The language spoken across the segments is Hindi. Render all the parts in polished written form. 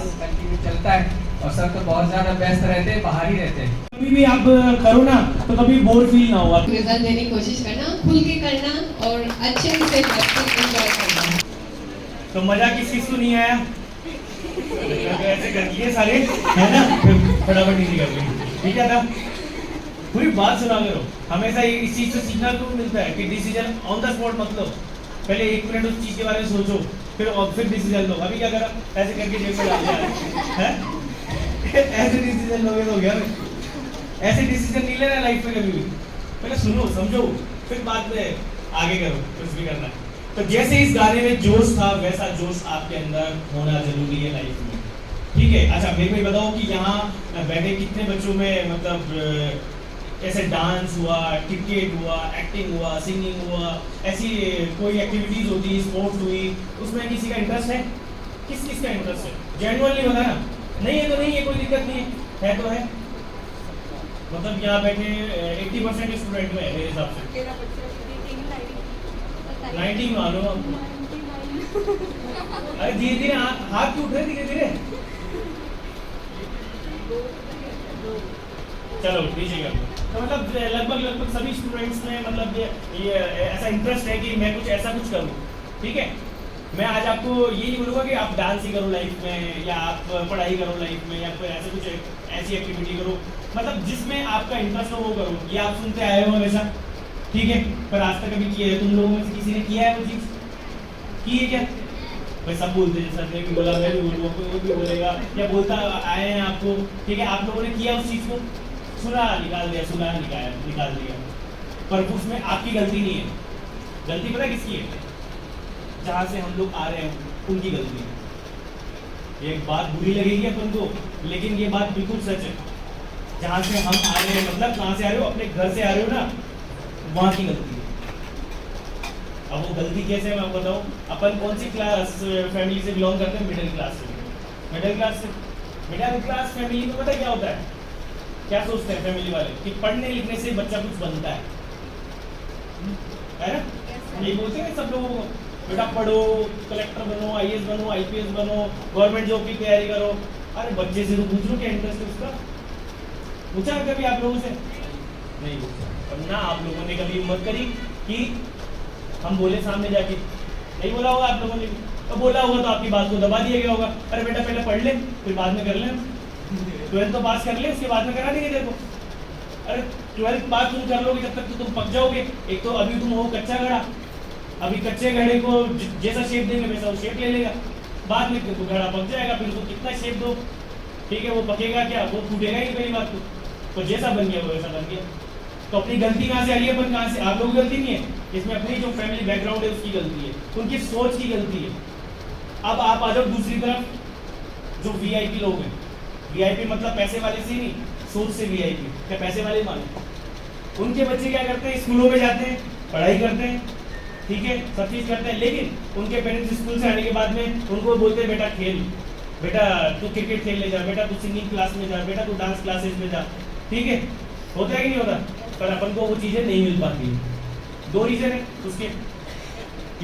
क्लास कंटिन्यू चलता है और सर तो बहुत ज़्यादा व्यस्त रहते हैं, बाहर ही रहते हैं। कभी भी आप करो ना तो कभी बोर फील ना हो। रिजल्ट देने की कोशिश करना, खुल के करना और अच्छे से एंजॉय करना। तो मजा किस चीज को नहीं आया? ऐसे कर लिए सारे, है ना? फिर फटाफट इजी कर ली, ठीक है ना? पूरी बात सुना करो। हमेशा इस चीज से सीखना को मिलता है कि डिसीजन ऑन द स्पॉट मत लो। पहले 1 मिनट उस चीज के बारे में सोचो, फिर डिसीजन लो। अभी क्या करा? ऐसे करके जेब में डाल दिया है। ऐसे डिसीजन लोगे तो हो गया। ऐसे डिसीजन नहीं लेना लाइफ में कभी भी। पहले सुनो, समझो, फिर बाद में आगे करो कुछ भी करना है। तो जैसे इस गाने में जोश था, वैसा जोश आपके अंदर होना जरूरी है लाइफ में, ठीक है? अच्छा, मेरे को ये बताओ कि यहाँ बैठे कितने बच्चों में मतलब ऐसे डांस हुआ, क्रिकेट हुआ, एक्टिंग हुआ, सिंगिंग हुआ, ऐसी कोई एक्टिविटीज होती, स्पोर्ट्स हुई, उसमें किसी का इंटरेस्ट है? किस किस का इंटरेस्ट है? जेन्युइनली बताना। नहीं है तो नहीं है, कोई दिक्कत नहीं है तो है। मतलब यहाँ बैठे 80% स्टूडेंट में मेरे हिसाब से 90 मानो। अरे धीरे धीरे हाथ क्यों उठ रहे? धीरे धीरे चलो दीजिएगा। तो मतलब लगभग सभी स्टूडेंट्स में मतलब ये ऐसा इंटरेस्ट है कि मैं कुछ ऐसा कुछ करूँ, ठीक है? मैं आज आपको ये नहीं बोलूँगा कि आप डांस ही करो लाइफ में, या आप पढ़ाई करो लाइफ में, या फिर ऐसे कुछ ऐसी एक्टिविटी करो, मतलब जिसमें आपका इंटरेस्ट हो वो करो। ये आप सुनते आए हो हमेशा, ठीक है? पर आज तक कभी किया है? तुम लोगों में से किसी ने किया है वो चीज़? की है क्या? भाई सब बोलते हैं, सर ने भी बोला, मैं भी बोलूँगा, कोई भी बोलेगा या बोलता आए हैं आपको, ठीक है? आप लोगों ने किया उस चीज़ को, सुना निकाल दिया, सुना निकाल दिया, पर उसमें आपकी गलती नहीं है। गलती पता किसकी है? जहाँ से हम लोग आ रहे हैं उनकी गलती है। एक बात बुरी लगेगी अपन को, लेकिन ये बात बिल्कुल सच है। जहाँ से हम आ रहे हैं, मतलब कहाँ से आ रहे हो? अपने घर से आ रहे हो ना, वहाँ की गलती है। अब वो गलती कैसे है मैं बताऊँ। अपन कौन सी क्लास फैमिली से बिलोंग करते हैं? मिडिल क्लास से। मिडिल क्लास फैमिली में पता क्या होता है? क्या सोचते हैं फैमिली वाले कि पढ़ने लिखने से बच्चा कुछ बनता है ना? यही बोलते हैं सब लोगों को, बेटा पढ़ो, कलेक्टर बनो, IAS बनो, IPS बनो, गवर्नमेंट जॉब की तैयारी करो। अरे बच्चे से तो पूछ लो क्या इंटरेस्ट है उसका। पूछा कभी आप लोगों से? नहीं पूछा। और ना आप लोगों ने कभी हिम्मत करी कि हम बोले सामने जाके? नहीं बोला होगा आप लोगों ने भी। तो बोला होगा तो आपकी बात को दबा दिया गया होगा। अरे बेटा पहले पढ़ ले, फिर बाद में कर ले, 12th तो पास कर ले, उसके बाद में करा देंगे तेरे को। अरे 12th पास तुम कर लोगे जब तक तो तुम पक जाओगे। एक तो अभी तुम हो कच्चा घड़ा, अभी कच्चे घड़े को जैसा शेप देंगे वैसा वो शेप ले लेगा। बाद में तो घड़ा पक जाएगा, फिर उसको कितना शेप दो, ठीक है? वो पकेगा क्या? वो फूटेगा ही पहली बात तो जैसा बन गया वो वैसा बन गया। तो अपनी गलती कहाँ से आ रही है? अपन कहाँ से? आप लोगों की गलती नहीं है इसमें, अपनी जो फैमिली बैकग्राउंड है उसकी गलती है, उनकी सोच की गलती है। अब आप आ जाओ दूसरी तरफ, जो VIP लोग हैं। VIP मतलब पैसे वाले से नहीं, सोच से VIP। क्या पैसे वाले माने? उनके बच्चे क्या करते हैं? स्कूलों में जाते हैं, पढ़ाई करते हैं, ठीक है, सब चीज़ करते हैं, लेकिन उनके पेरेंट्स स्कूल से आने के बाद में उनको बोलते हैं बेटा खेल, बेटा तू क्रिकेट खेलने जा, बेटा तू सिंगिंग क्लास में जा, बेटा तू डांस क्लासेस में जा, ठीक है? होता है कि नहीं होता? पर अपन को वो चीज़ें नहीं मिल पाती। 2 रीज़न है उसके,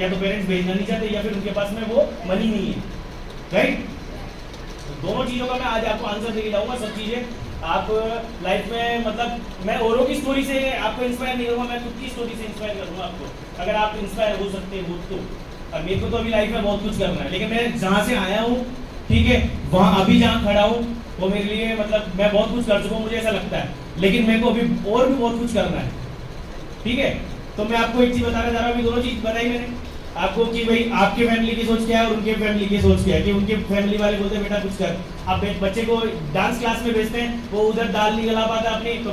या तो पेरेंट्स भेजना नहीं चाहते या फिर उनके पास में वो मनी नहीं है, राइट? तो दोनों चीज़ों का मैं आज आपको आंसर देके जाऊँगा। सब चीज़ें आप लाइफ में, मतलब मैं औरों की स्टोरी से आपको इंस्पायर नहीं करूँगा, मैं खुद की स्टोरी से इंस्पायर करूँगा आपको, अगर आप इंस्पायर हो सकते हो तो। और मेरे को तो अभी लाइफ में बहुत कुछ करना है, लेकिन मैं जहाँ से आया हूँ, ठीक है, वहाँ अभी जहाँ खड़ा हूँ वो मेरे लिए, मतलब मैं बहुत कुछ कर चुका हूँ, मुझे ऐसा लगता है, लेकिन मेरे को अभी और भी बहुत कुछ करना है, ठीक है? तो मैं आपको एक चीज़ बताना चाह रहा हूँ। अभी दोनों चीज़ बताई मैंने आपको कि भाई आपके फैमिली की सोच क्या है और उनके फैमिली की सोच क्या है। कि उनके फैमिली वाले बोलते हैं बेटा कुछ कर, आप बच्चे को डांस क्लास में भेजते हैं, वो उधर दाल नहीं गला पाता अपनी, तो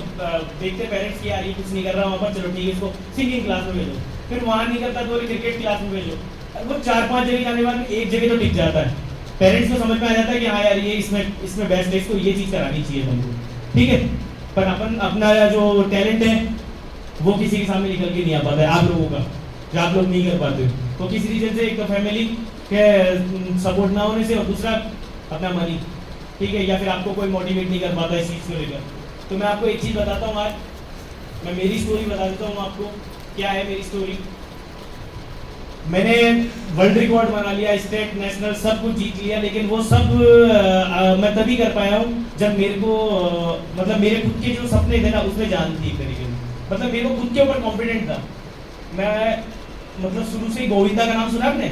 देखते पेरेंट्स की यार ये कुछ नहीं कर रहा वहाँ पर, चलो ठीक है इसको सिंगिंग क्लास में भेजो। फिर वहाँ नहीं करता तो क्रिकेट क्लास में भेजो। वो 4-5 जगह जाने के बाद एक जगह तो टिक जाता है, पेरेंट्स को समझ में आ जाता है कि हाँ यार ये इसमें बेस्ट है, इसको ये चीज़ करानी चाहिए हमको, ठीक है? पर अपन अपना जो टैलेंट है वो किसी के सामने निकल के नहीं आ पाता है आप लोगों का, जो आप लोग नहीं कर पाते। तो किसी रीजन से, एक तो फैमिली के सपोर्ट ना होने से, और दूसरा अपना मनी, ठीक है, या फिर आपको कोई मोटिवेट नहीं कर पाता इस चीज़ को लेकर। तो मैं आपको एक चीज़ बताता हूँ, आज मैं मेरी स्टोरी बता देता हूँ आपको। क्या है मेरी स्टोरी? मैंने वर्ल्ड रिकॉर्ड बना लिया, स्टेट नेशनल सब कुछ जीत लिया, लेकिन वो सब मैं तभी कर पाया हूँ जब मेरे को मतलब मेरे खुद के जो सपने थे ना उसमें जान थी एक तरीके से, मतलब मेरे को खुद के ऊपर कॉन्फिडेंट था। मैं मतलब शुरू से ही गोविंदा का नाम सुना आपने?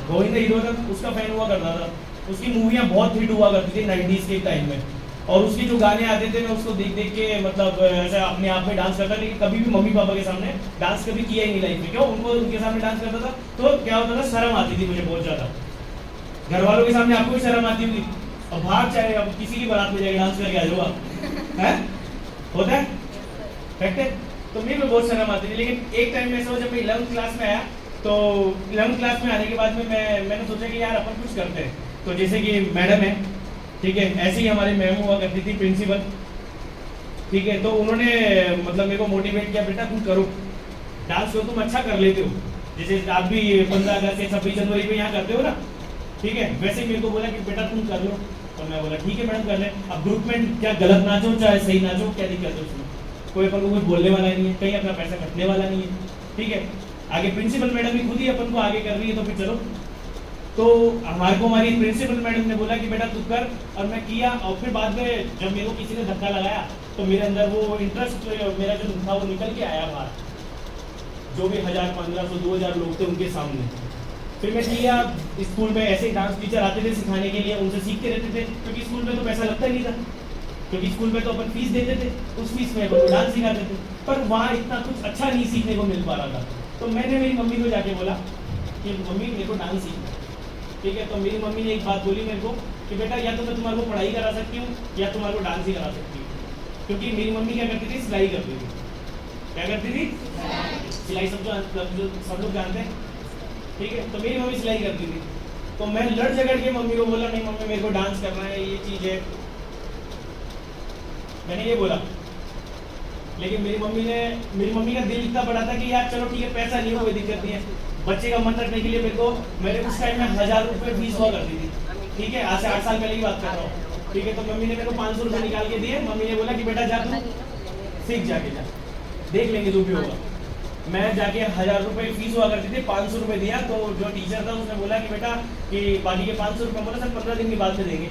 गोविंदा हीरो था, उसका फैन हुआ करता था। उसकी मूवियाँ बहुत हिट हुआ करती थी 90s के टाइम में, और उसके जो गाने आते थे मैं उसको देख देख के मतलब ऐसा अपने आप में डांस करता, लेकिन कभी भी मम्मी पापा के सामने डांस कभी किया ही नहीं लाइफ में। क्यों? उनको उनके सामने डांस करता था तो क्या होता था, शर्म आती थी मुझे बहुत ज़्यादा। घर वालों के सामने आपको भी शर्म आती होगी, और बाहर चाहे अब किसी की बारात में जाके डांस करके आ जाओ आप, है होता है फैक्ट है। तो मेरे को बहुत शर्म आती थी, लेकिन एक टाइम में ऐसा हुआ जब मैं 11th क्लास में आया, तो 11th क्लास में आने के बाद में मैंने सोचा कि यार अपन कुछ करते हैं। तो जैसे कि मैडम है, ठीक है, ऐसे ही हमारी मैम हुआ करती थी प्रिंसिपल, ठीक है, तो उन्होंने मतलब मेरे को मोटिवेट किया, बेटा तुम करो डांस को, तुम अच्छा कर लेते हो, जैसे आप भी 15 अगस्त या 26 जनवरी पे यहाँ करते हो ना, ठीक है, वैसे ही मेरे को बोला कि बेटा तुम कर लो। तो मैं बोला ठीक है मैडम कर ले। अब ग्रुप में क्या गलत नाचो चाहे सही नाचो, क्या दिक्कत है उसमें, कोई अपन को कुछ बोलने वाला नहीं है, कहीं अपना पैसा कटने वाला नहीं है, ठीक है। आगे प्रिंसिपल मैडम भी खुद ही अपन को आगे कर रही है, तो फिर चलो। तो हमारे को हमारी प्रिंसिपल मैडम ने बोला कि बेटा तू कर, और मैं किया। और फिर बाद में जब मेरे को किसी ने धक्का लगाया तो मेरे अंदर वो इंटरेस्ट मेरा जो था वो निकल के आया बाहर, जो भी 1000, 1500, 2000 लोग थे उनके सामने। फिर मैं किया, स्कूल में ऐसे ही डांस टीचर आते थे सिखाने के लिए, उनसे सीखते रहते थे, क्योंकि स्कूल में तो पैसा लगता ही नहीं था, क्योंकि स्कूल में तो अपन फीस देते थे, उस फीस में अपन डांस सिखाते थे, पर वहाँ इतना कुछ अच्छा नहीं सीखने को मिल पा रहा था। तो मैंने मेरी मम्मी को जाके बोला कि मम्मी मेरे को डांस सीखना, ठीक है। तो मेरी मम्मी ने एक बात बोली मेरे को कि बेटा या तो मैं तुम्हारे को पढ़ाई करा सकती हूँ या तुम्हारे को डांस ही करा सकती हूँ, क्योंकि मेरी मम्मी क्या करती थी, सिलाई करती थी। क्या करती थी? सिलाई सब लोग जानते हैं, ठीक है। तो मेरी मम्मी सिलाई करती थी, तो मैं लड़ झगड़ के मम्मी को बोला नहीं मम्मी मेरे को डांस करना है, ये चीज़ है, मैंने ये बोला। लेकिन मेरी मम्मी का दिल इतना बड़ा था कि यार चलो ठीक है, पैसा नहीं हो, कोई दिक्कत नहीं है, बच्चे का मन रखने के लिए मेरे उस टाइम में 1000 रुपये फीस हुआ करती थी, ठीक है, आज से 8 साल पहले की बात कर रहा हूँ, ठीक है। तो मम्मी ने मेरे को 500 रुपये निकाल के दिए। मम्मी ने बोला कि बेटा जा तू सीख, जाके जा, देख लेंगे जो भी होगा। मैं जाके 1000 रुपये फीस हुआ करती थी, 500 रुपये दिया। तो जो टीचर था उसने बोला कि बेटा कि बाकी के 500 रुपये, बोला सर 15 दिन की बात में देंगे।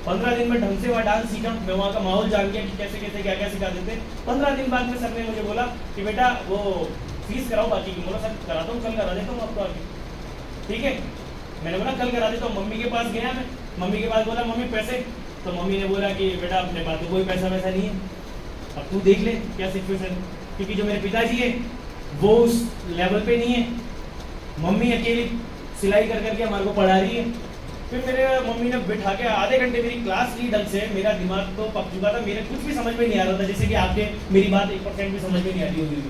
15 दिन में ढंग से वहाँ डांस सीखा, मैं वहाँ का माहौल जान गया कि कैसे कैसे क्या क्या सिखा देते। 15 दिन बाद में सर ने मुझे बोला कि बेटा वो फीस कराओ बाकी की। बोला सर कराता हूँ, कल करा देता हूँ आपको आगे, ठीक है। मैंने बोला कल करा देता हूँ। मम्मी के पास गया मैं, मम्मी के पास बोला मम्मी पैसे, तो मम्मी ने बोला कि बेटा अपने पास तो कोई पैसा वैसा नहीं है, अब तू देख ले क्या सिचुएशन, क्योंकि जो मेरे पिताजी है वो उस लेवल पे नहीं है। मम्मी अकेली सिलाई कर करके हमारे को पढ़ा रही है। फिर मेरे मम्मी ने बिठा के आधे घंटे मेरी क्लास ली ढंग से, मेरा दिमाग तो पक चुका था, मेरे कुछ भी समझ में नहीं आ रहा था, जैसे कि आपके मेरी बात 1% भी समझ में नहीं आती होगी,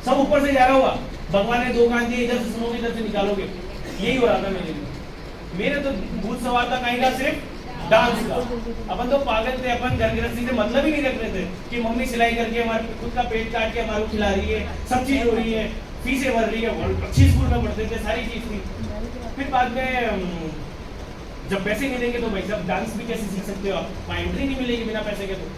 सब ऊपर से जा रहा होगा, भगवान ने 2 कान दिए, इधर से सुनोगे इधर से निकालोगे, यही हो रहा था मेरे लिए। मेरे तो भूत सवार था कहीं का, सिर्फ डांस का। अपन तो पागल थे, अपन घर गृहस्थी से मतलब ही नहीं रख रहे थे कि मम्मी सिलाई करके हमारे खुद का पेट काट के हमारे को खिला रही है, सब चीज हो रही है, फीसें भर रही है, अच्छी स्कूल में पढ़ते थे, सारी चीज थी। फिर बाद में जब पैसे नहीं देंगे तो भाई साहब डांस भी कैसे सीख सकते हो आप, वहाँ एंट्री नहीं मिलेगी बिना पैसे के। तो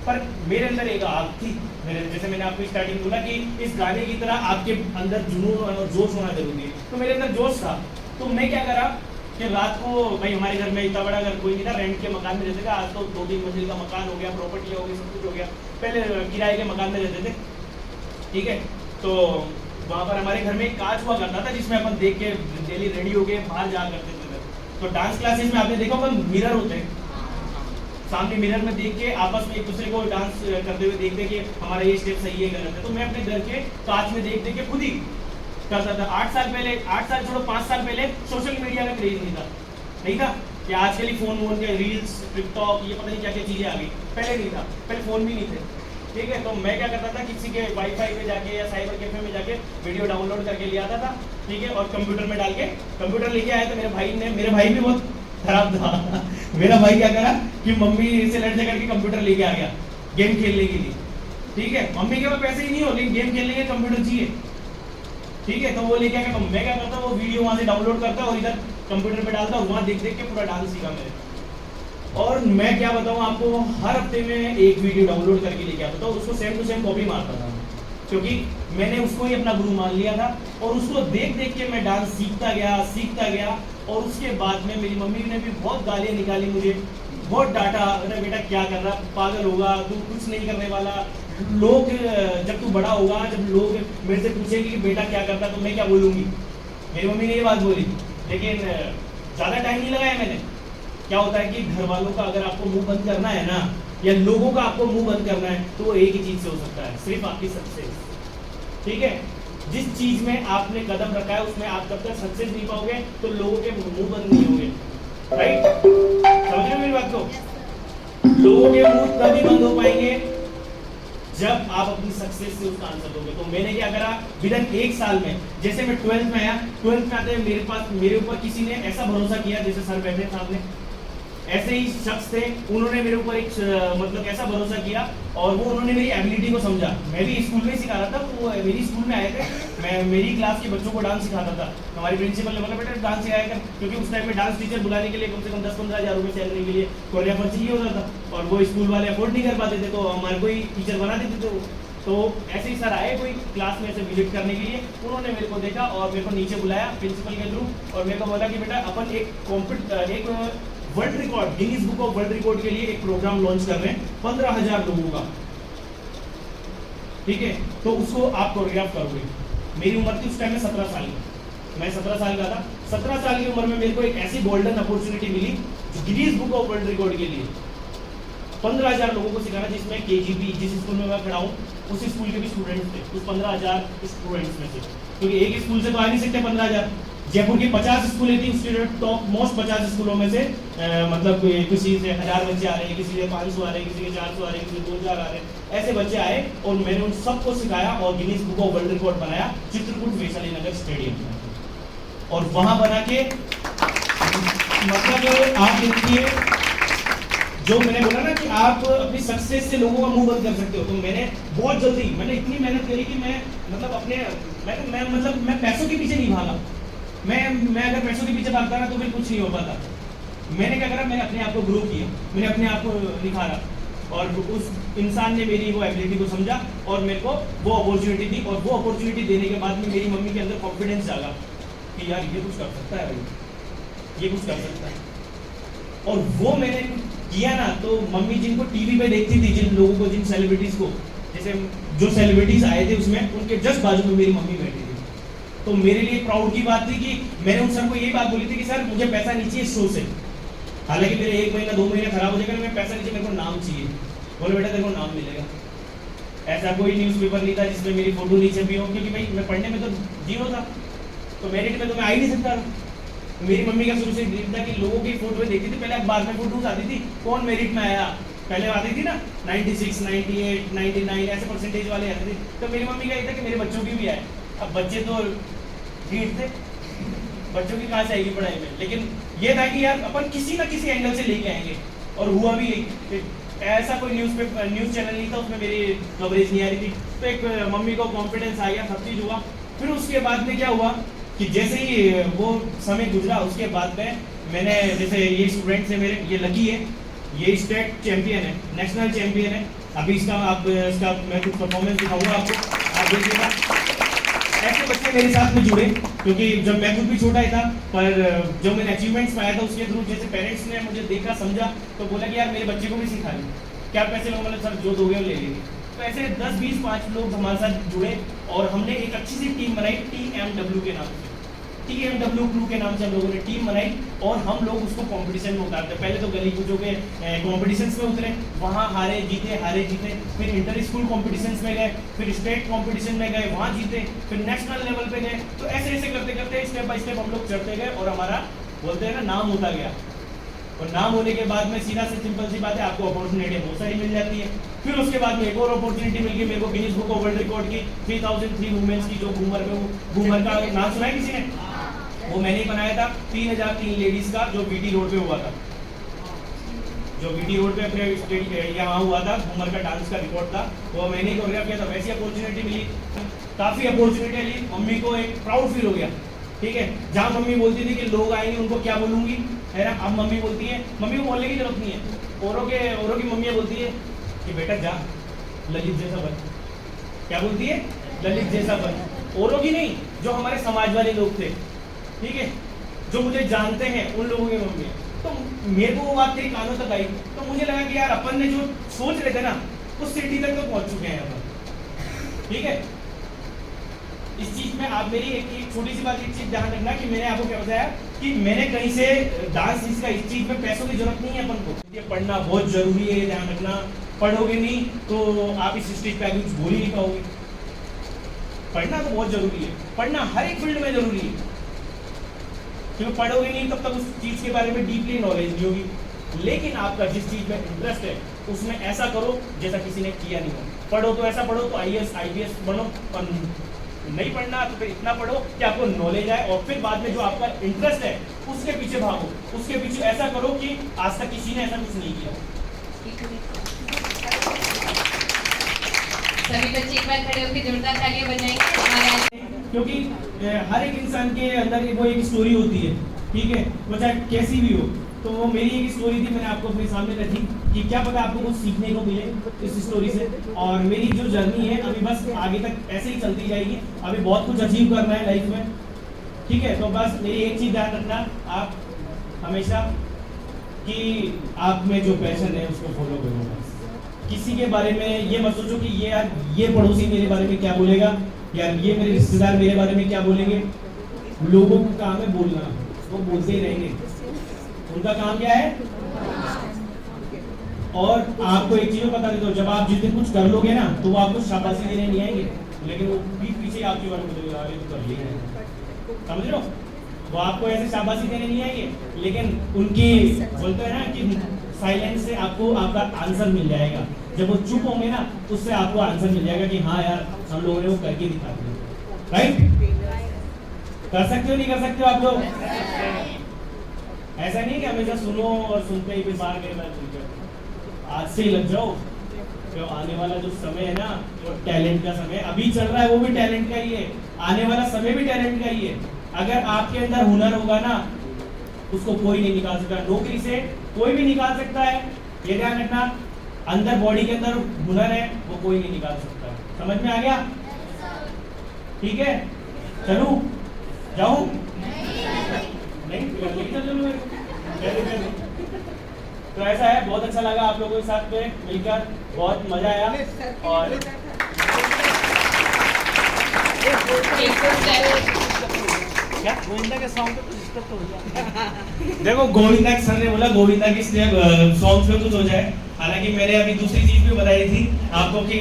पर मेरे अंदर एक आग थी, मेरे जैसे मैंने आपको स्टार्टिंग बोला कि इस गाने की तरह आपके अंदर जुनून और जोश होना जरूरी है, तो मेरे अंदर जोश था। तो मैं क्या करा कि रात को, भाई हमारे घर में इतना बड़ा घर कोई नहीं था, रेंट के मकान में रहते थे, आज तो 2-3 मंजिल का मकान हो गया, प्रॉपर्टी हो गई, सब कुछ हो गया, पहले किराए के मकान में रहते थे, ठीक है। तो वहाँ पर हमारे घर में एक कांच हुआ करता था जिसमें अपन देख के डेली रेडी हो के बाहर जा करते थे। तो डांस क्लासेस में आपने देखा होगा मिरर होते हैं, सामने मिरर में देख के आपस में एक दूसरे को डांस करते हुए देखते कि हमारा ये स्टेप सही है गलत है। तो मैं अपने घर के कांच में देख के खुद ही करता था। 8 साल पहले, 8 साल छोड़ो 5 साल पहले सोशल मीडिया का क्रेज नहीं था कि आजकल ही फोन के रील्स, टिकटॉक, ये पता नहीं क्या क्या चीज़ें आ गई, पहले नहीं था, पहले फ़ोन भी नहीं थे, ठीक है। तो मैं क्या करता था, किसी के वाईफाई में जाके या साइबर कैफे में जाके वीडियो डाउनलोड करके ले आता था, ठीक है, और कंप्यूटर में डाल के, कंप्यूटर लेके आया तो मेरे भाई भी बहुत खराब था मेरा भाई क्या करा कि मम्मी से लड़ झगड़ के कंप्यूटर लेके आ गया गेम खेलने के लिए, ठीक है। मम्मी के पास पैसे ही नहीं हो, लेकिन गेम खेलने के कंप्यूटर चाहिए, ठीक है। तो वो लेके आया, मैं क्या करता, वो वीडियो वहाँ से डाउनलोड करता और इधर कंप्यूटर पे डालता, वहाँ देख देख के पूरा डांस सीखा मैंने। और मैं क्या बताऊँ आपको, हर हफ्ते में एक वीडियो डाउनलोड करके लेके आता था, उसको सेम टू सेम कॉपी मारता था, क्योंकि मैंने उसको ही अपना गुरु मान लिया था और उसको देख देख के मैं डांस सीखता गया और उसके बाद में मेरी मम्मी ने भी बहुत गालियाँ निकाली मुझे, बहुत डांटा, अरे बेटा क्या कर रहा, पागल होगा तू, कुछ नहीं करने वाला। लोग जब तू बड़ा होगा, जब लोग मेरे से पूछेंगे कि बेटा क्या करता, तो मैं क्या बोलूँगी। मेरी मम्मी ने ये बात बोली, लेकिन ज़्यादा टाइम नहीं लगाया मैंने। क्या होता है कि घर वालों का अगर आपको मुंह बंद करना है ना, या लोगों का आपको मुंह बंद करना है, तो एक ही चीज़ से हो सकता है, सिर्फ आपकी सक्सेस। ठीक है, जिस चीज में आपने कदम रखा है उसमें आप जब तक सक्सेस नहीं पाओगे तो लोगों के मुंह बंद नहीं होंगे। राइट, समझ रहे हो मेरी बात को? लोगों के मुंह तभी बंद हो पाएंगे जब आप अपनी सक्सेस से उसका आंसर दोगे। तो मैंने क्या करा, विदिन 1 साल में, जैसे मैं 12th में आया, 12th में आते मेरे ऊपर किसी ने ऐसा भरोसा किया, जैसे सर बैठे सामने ऐसे ही शख्स थे, उन्होंने मेरे ऊपर एक मतलब ऐसा भरोसा किया और वो उन्होंने मेरी एबिलिटी को समझा। मैं भी स्कूल में सिखा रहा था, वो मेरी स्कूल में आए थे, मैं मेरी क्लास के बच्चों को डांस सिखाता था। हमारी प्रिंसिपल ने बोला बेटा डांस सिखाया कर, क्योंकि उस टाइम में डांस टीचर बुलाने के लिए कम से कम 10-15 हज़ार रुपये सैलरी के लिए कोरियोग्राफर चाहिए होता था और वो स्कूल वाले अफोर्ड नहीं कर पाते थे, तो हमारे को ही टीचर बना देते थे। तो ऐसे ही सर आए कोई क्लास में ऐसे विजिट करने के लिए, उन्होंने मेरे को देखा और मेरे को नीचे बुलाया प्रिंसिपल के थ्रू और मेरे को बोला कि बेटा अपन एक world record, Guinness Book of World Record के लिए एक प्रोग्राम लॉन्च कर रहे हैं 15,000 लोगों का। ठीक है, तो उसको आप कोरियोग्राफ करोगे। मेरी उम्र थी उस टाइम में 17 साल की, मैं 17 साल का था। 17 साल की उम्र में मेरे को एक ऐसी गोल्डन अपॉर्चुनिटी मिली Guinness Book of World Record के लिए 15,000 लोगों को सिखाना, जिसमें KGP जिस स्कूल में मैं खड़ा हूँ उस स्कूल के भी स्टूडेंट्स थे, उस 15,000 स्टूडेंट्स में से, क्योंकि एक स्कूल से तो आ नहीं सकते 15,000। जयपुर की 50 स्कूलें थी, उसके टॉप मोस्ट 50 स्कूलों में से मतलब किसी से 1000 बच्चे आ रहे हैं, किसी से 500 आ रहे हैं, किसी के 400 आ रहे हैं, किसी के 2000 आ रहे हैं, ऐसे बच्चे आए और मैंने उन सबको सिखाया और Guinness Book of World record बनाया चित्रकूट वैशाली नगर स्टेडियम में। और वहां बना के मतलब आप देखिए, जो मैंने बोला ना कि आप अपनी सक्सेस से लोगों का मुंह बंद कर सकते हो, तो मैंने बहुत जल्दी मैंने इतनी मेहनत करी कि मैं मतलब अपने मैं पैसों के पीछे नहीं भागा। मैं अगर पैसों के पीछे भागता ना तो फिर कुछ नहीं हो पाता। मैंने क्या करा, मैंने अपने आप को ग्रो किया, मैंने अपने आप को निखारा और उस इंसान ने मेरी वो एबिलिटी को समझा और मेरे को वो अपॉर्चुनिटी दी। और वो अपॉर्चुनिटी देने के बाद में मेरी मम्मी के अंदर कॉन्फिडेंस जागा कि यार ये कुछ कर सकता है भाई, ये कुछ कर सकता है। और वो मैंने किया ना, तो मम्मी जिनको टीवी पे देखती थी, जिन लोगों को, जिन सेलिब्रिटीज को, जैसे जो सेलिब्रिटीज आए थे उसमें उनके जस्ट बाजू में मेरी मम्मी बैठी थी। तो मेरे लिए प्राउड की बात थी कि मैंने उन सर को यही बात बोली थी कि सर मुझे पैसा नहीं चाहिए शो से, हालांकि मेरे 1 महीना 2 महीने खराब हो जाएगा, मैं पैसा नहीं चाहिए, मेरे को नाम चाहिए। बोले बेटा तेरे को नाम मिलेगा। ऐसा कोई न्यूज़पेपर नहीं था जिसमें मेरी फोटो नहीं छपी हो, क्योंकि भाई मैं पढ़ने में तो जीरो था, तो मेरिट में तो मैं आ ही नहीं सकता था। मेरी मम्मी का शुरू से ड्रीम था कि लोगों की फोटो देखती थी, पहले अखबार में फोटोज आती थी कौन मेरिट में आया, पहले आती थी ना 96, 98, 99 ऐसे परसेंटेज वाले आते थे। तो मेरी मम्मी का ये था कि मेरे बच्चों की भी आए। अब बच्चे तो ढीठ थे, बच्चों की कहाँ से आएगी पढ़ाई में, लेकिन ये था कि यार अपन किसी ना किसी एंगल से लेके आएंगे। और हुआ भी ऐसा कोई न्यूज़ चैनल नहीं था उसमें मेरी कवरेज नहीं आ रही थी, तो एक मम्मी को कॉन्फिडेंस आ गया, सब चीज़ हुआ। फिर उसके बाद में क्या हुआ कि जैसे ही वो समय गुजरा उसके बाद में मैंने, जैसे ये स्टूडेंट्स है मेरे, ये लकी है, ये स्टेट चैंपियन है, नेशनल चैंपियन है। अभी इसका मैं कुछ परफॉर्मेंस दिखाऊंगा आपको, आप देखिएगा। ऐसे बच्चे मेरे साथ में जुड़े, क्योंकि जब मैं खुद भी छोटा ही था, पर जो मैंने अचीवमेंट्स पाया था उसके थ्रू जैसे पेरेंट्स ने मुझे देखा, समझा, तो बोला कि यार मेरे बच्चे को भी सिखा ली, क्या पैसे लोग, मतलब सर जो दोगे वो ले लेंगे। तो ऐसे 10, 20, 5 लोग हमारे साथ जुड़े और हमने एक अच्छी सी टीम बनाई TMW के नाम से। TMW क्रू के नाम से हम लोगों ने टीम बनाई और हम लोग उसको कंपटीशन में उतारते। पहले तो गली कूचों के कॉम्पिटिशन्स में उतरे, वहाँ हारे जीते, फिर इंटर स्कूल कॉम्पिटिशन्स में गए, फिर स्टेट कॉम्पिटिशन में गए, वहाँ जीते, फिर नेशनल लेवल पे गए। तो ऐसे करते करते स्टेप बाय स्टेप हम लोग चढ़ते गए और हमारा, बोलते हैं ना, नाम होता गया। और नाम होने के बाद में सीधा से सिंपल सी बात है, आपको अपॉर्चुनिटी बहुत सारी मिल जाती है। फिर उसके बाद में एक और अपॉर्चुनिटी मिल गई मेरे को, Guinness Book of World record की 3003 वुमेन्स की, जो घूमर का नाम सुना है किसी ने? वो मैंने ही बनाया था, 3003 लेडीज का, जो बीटी रोड पे हुआ था, जो बीटी रोड पे अपने यहाँ हुआ था, घूमर का डांस का रिकॉर्ड था, वो मैंने ही कोरियोग्राफ किया था। वैसी अपॉर्चुनिटी मिली, काफ़ी अपॉर्चुनिटी मिली, मम्मी को एक प्राउड फील हो गया। ठीक है, जहाँ मम्मी बोलती थी कि लोग आएंगे उनको क्या बोलूँगी, है ना, अब मम्मी बोलती है, मम्मी को बोलने की जरूरत नहीं है, औरों की मम्मियाँ बोलती है कि बेटा जा ललित जैसा बन, क्या बोलती है? ललित जैसा बन। और लोग ही नहीं, जो हमारे समाज वाले लोग थे, ठीक है, जो मुझे जानते हैं, उन लोगों की मम्मी। तो मेरे को वो बात मेरी कानों तक आई, तो मुझे लगा कि यार अपन ने जो सोच रहे थे ना, उस सिटी तक तो पहुंच चुके हैं अपन, ठीक है। इस चीज में आप मेरी एक छोटी सी बात, एक चीज ध्यान रखना कि मैंने आपको क्या बताया कि मैंने कहीं से डांस सीखा। इस चीज में पैसों की जरूरत नहीं है अपन को। ये पढ़ना बहुत जरूरी है, ध्यान रखना। पढ़ोगे नहीं तो आप इस स्टेज पे आगे कुछ बोल ही नहीं पाओगे। पढ़ना तो बहुत जरूरी है, पढ़ना हर एक फील्ड में जरूरी है, क्योंकि पढ़ोगे नहीं तब तक उस चीज के बारे में डीपली नॉलेज नहीं होगी। लेकिन आपका जिस चीज में इंटरेस्ट है उसमें ऐसा करो जैसा किसी ने किया नहीं हो। पढ़ो तो ऐसा पढ़ो तो IAS IPS बनो, और नहीं पढ़ना तो फिर इतना पढ़ो कि आपको नॉलेज आए, और फिर बाद में जो आपका इंटरेस्ट है उसके पीछे भागो, उसके पीछे ऐसा करो कि आज तक किसी ने ऐसा कुछ नहीं किया। सभी बच्चे एक बार खड़े होकर जोरदार तालियां बजाएंगे। क्योंकि हर एक इंसान के अंदर वो एक स्टोरी होती है, ठीक है, वो चाहे कैसी भी हो। तो वो मेरी एक स्टोरी थी, मैंने आपको अपने सामने रखी कि क्या पता आपको कुछ सीखने को मिले इस स्टोरी से। और मेरी जो जर्नी है अभी बस आगे तक ऐसे ही चलती जाएगी। अभी बहुत कुछ अचीव करना है लाइफ में, ठीक है। तो बस मेरी एक चीज़ ध्यान रखना आप हमेशा कि आप में जो पैशन है उसको फॉलो करो। बस किसी के बारे में ये मत सोचो कि ये यार ये पड़ोसी मेरे बारे में क्या बोलेगा, यार ये मेरे रिश्तेदार मेरे बारे में क्या बोलेंगे। लोगों का काम है बोलना, वो बोलते ही रहेंगे, उनका काम क्या है। और आपको एक चीज बता देता हूँ, जब आप जिस दिन कुछ कर लोगे ना तो वो आपको शाबाशी देने नहीं आएंगे, लेकिन वो पीछे आपके बारे में बोलेगा अरे तू कर लिया, समझ लो। वो आपको ऐसे शाबाशी देने नहीं आएंगे, लेकिन उनकी बोलते हैं ना कि साइलेंस से आपको आपका आंसर मिल जाएगा। जब वो चुप होंगे ना उससे आपको आंसर मिल जाएगा कि हाँ यार हम लोगों ने वो करके दिखा दिया। राइट, कर सकते हो नहीं कर सकते हो आप लोग? ऐसा नहीं कि हमेशा सुनो और सुनते ही फिर बाहर गए मैं सुन कर। आज से ही लग जाओ, तो आने वाला जो समय है ना वो टैलेंट का समय। अभी चल रहा है वो भी टैलेंट का ही है, आने वाला समय भी टैलेंट का ही है। अगर आपके अंदर हुनर होगा ना उसको कोई नहीं निकाल सकता। नौकरी से कोई भी निकाल सकता है, ये ध्यान रखना। अंदर बॉडी के अंदर हुनर है वो कोई नहीं निकाल सकता। समझ में आ गया? ठीक है, चलूं जाऊं? नहीं तो ऐसा है, बहुत अच्छा लगा आप लोगों के साथ में मिलकर, बहुत मजा आया। और क्या गोविंदा के सॉन्ग पे कुछ डिस्टर्ब तो हो जाए। देखो गोविंदा के सर ने बोला गोविंदा के सॉन्ग पे कुछ हो जाए। हालांकि मैंने अभी दूसरी चीज भी बताई थी आपको कि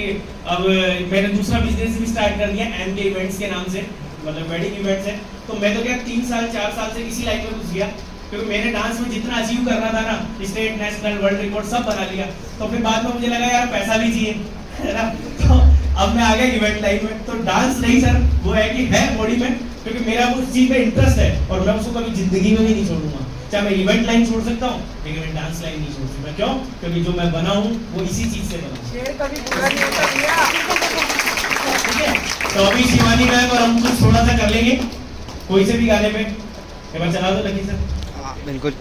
अब मैंने दूसरा बिजनेस भी स्टार्ट कर दिया MK इवेंट्स के नाम से, मतलब वेडिंग इवेंट्स है। तो मैं तो क्या 3 साल 4 साल से इसी लाइन में घुस गया, क्योंकि मैंने डांस में जितना अचीव करना था ना, स्टेट नेशनल वर्ल्ड रिकॉर्ड सब बना लिया। तो फिर बाद में मुझे लगा यार पैसा भी चाहिए, है ना। तो अब मैं आ गया इवेंट लाइन में। तो डांस नहीं सर, वो है कि है बॉडी में, क्योंकि मेरा उस चीज में इंटरेस्ट है और मैं उसको कभी जिंदगी में भी नहीं छोड़ूंगा। चाहे मैं इवेंट लाइन छोड़ सकता हूँ लेकिन मैं डांस लाइन नहीं छोड़ सकता। क्यों? क्योंकि जो मैं बना हूँ वो इसी चीज से बना हूँ। ठीक है, तो अभी शिवानी मैम और हम कुछ थोड़ा सा कर लेंगे कोई से भी गाने पे। एक बार चला दो लकी सर। बिल्कुल।